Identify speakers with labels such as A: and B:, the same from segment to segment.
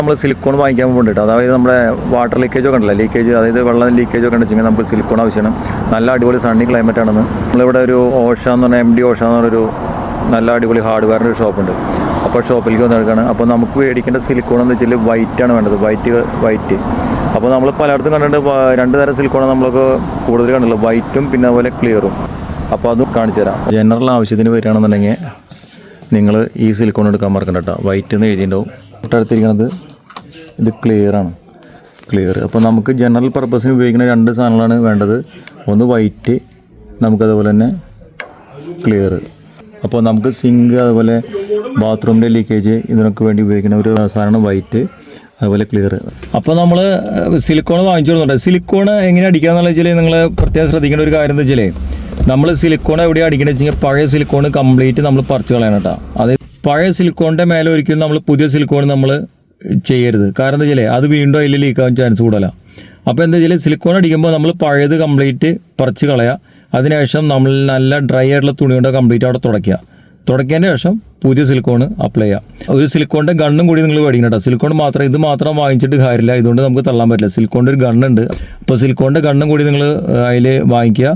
A: നമ്മൾ സിലിക്കോൺ വാങ്ങിക്കാൻ വേണ്ടിയിട്ട്, അതായത് നമ്മുടെ വാട്ടർ ലീക്കേജ് ഒക്കെ ഉണ്ടല്ലോ, ലീക്കേജ്, അതായത് വെള്ളം ലീക്കേജ് ഒക്കെ ഉണ്ടെങ്കിൽ നമുക്ക് സിലിക്കോൺ ആവശ്യമാണ്. നല്ല അടിപൊളി സണ്ണി ക്ലൈമറ്റ് ആണെന്ന്. നമ്മളിവിടെ ഒരു ഓഷ എന്ന് പറഞ്ഞാൽ MD ഓഷ എന്ന് പറഞ്ഞൊരു നല്ല അടിപൊളി ഹാർഡ്വെയറിൻ്റെ ഒരു ഷോപ്പുണ്ട്. അപ്പോൾ ഷോപ്പിലേക്ക് വന്ന് എടുക്കുകയാണ്. അപ്പോൾ നമുക്ക് മേടിക്കേണ്ട സിലിക്കോൺ എന്ന് വെച്ചാൽ വൈറ്റാണ് വേണ്ടത്, വൈറ്റ്. അപ്പോൾ നമ്മൾ പലയിടത്തും കണ്ടിട്ട് 2 തരം സിലിക്കോൺ നമ്മളൊക്കെ കൂടുതൽ കണ്ടല്ലോ, വൈറ്റും പിന്നെ അതുപോലെ ക്ലിയറും. അപ്പോൾ അതും കാണിച്ചു തരാം. ജനറൽ ആവശ്യത്തിന് വരികയാണെന്നുണ്ടെങ്കിൽ നിങ്ങൾ ഈ സിലിക്കോൺ എടുക്കാൻ മറക്കണ്ട കേട്ടോ. വൈറ്റ് എന്ന് എഴുതിയിട്ടുണ്ടാവും. തൊട്ടടുത്തിരിക്കുന്നത് ഇത് ക്ലിയറാണ്. അപ്പോൾ നമുക്ക് ജനറൽ പർപ്പസിന് ഉപയോഗിക്കുന്ന 2 സാധനങ്ങളാണ് വേണ്ടത്. ഒന്ന് വൈറ്റ്, നമുക്കതുപോലെ തന്നെ ക്ലിയർ. അപ്പോൾ നമുക്ക് സിങ്ക്, അതുപോലെ ബാത്റൂമിൻ്റെ ലീക്കേജ്, ഇതിനൊക്കെ വേണ്ടി ഉപയോഗിക്കുന്ന ഒരു സാധനമാണ് വൈറ്റ്, അതുപോലെ ക്ലിയർ. അപ്പോൾ നമ്മൾ സിലിക്കോൺ വാങ്ങിച്ചു കൊടുക്കുന്നുണ്ട്. സിലിക്കോൺ എങ്ങനെ അടിക്കാമെന്നുള്ള വെച്ചാൽ നിങ്ങൾ പ്രത്യേകം ശ്രദ്ധിക്കേണ്ട ഒരു കാര്യം എന്താ വെച്ചാൽ, നമ്മൾ സിലിക്കോൺ എവിടെയാണ് അടിക്കുന്നത് വെച്ചാൽ പഴയ സിലിക്കോൺ കംപ്ലീറ്റ് നമ്മൾ പറിച്ച് കളയണം കേട്ടോ. അത് പഴയ സിലിക്കോണിൻ്റെ മേലെ ഒരിക്കലും നമ്മൾ പുതിയ സിലിക്കോൺ നമ്മൾ ചെയ്യരുത്. കാരണം എന്താ വെച്ചാൽ അത് വീണ്ടും അതിൽ ലീക്കാവാൻ ചാൻസ് കൂടുതലാണ്. അപ്പോൾ എന്താ വെച്ചാൽ സിലിക്കോൺ അടിക്കുമ്പോൾ നമ്മൾ പഴയത് കംപ്ലീറ്റ് പറിച്ച് കളയുക. അതിനുശേഷം നമ്മൾ നല്ല ഡ്രൈ ആയിട്ടുള്ള തുണി കൊണ്ട് കംപ്ലീറ്റ് അവിടെ തുടയ്ക്കതിന് ശേഷം പുതിയ സിലിക്കോൺ അപ്ലൈ ചെയ്യുക. ഒരു സിലിക്കോണിൻ്റെ ഗണ്ണും കൂടി നിങ്ങൾ മേടിക്കണം കേട്ടോ. സിലിക്കോൺ മാത്രം ഇത് മാത്രം വാങ്ങിച്ചിട്ട് കാര്യമില്ല, ഇതുകൊണ്ട് നമുക്ക് തള്ളാൻ പറ്റില്ല. സിലിക്കോണിൻ്റെ ഒരു ഗണ്ണുണ്ട്. അപ്പോൾ സിലിക്കോണിൻ്റെ ഗണ്ണും കൂടി നിങ്ങൾ അതിൽ വാങ്ങിക്കുക.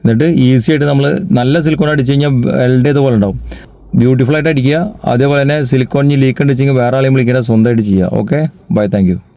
A: എന്നിട്ട് ഈസി ആയിട്ട് നമ്മൾ നല്ല സിലിക്കോൺ അടിച്ച് കഴിഞ്ഞാൽ വെൽഡ് ചെയ്തപോലെ ഉണ്ടാവും. ബ്യൂട്ടിഫുൾ ആയിട്ട് അടിക്കുക. അതേപോലെ തന്നെ സിലിക്കോൺ ലീക്ക് ഉണ്ടെങ്കിൽ വേറെ ആളെയും വിളിക്കേണ്ട, സ്വന്തമായിട്ട് ചെയ്യുക. Okay, bye, thank U.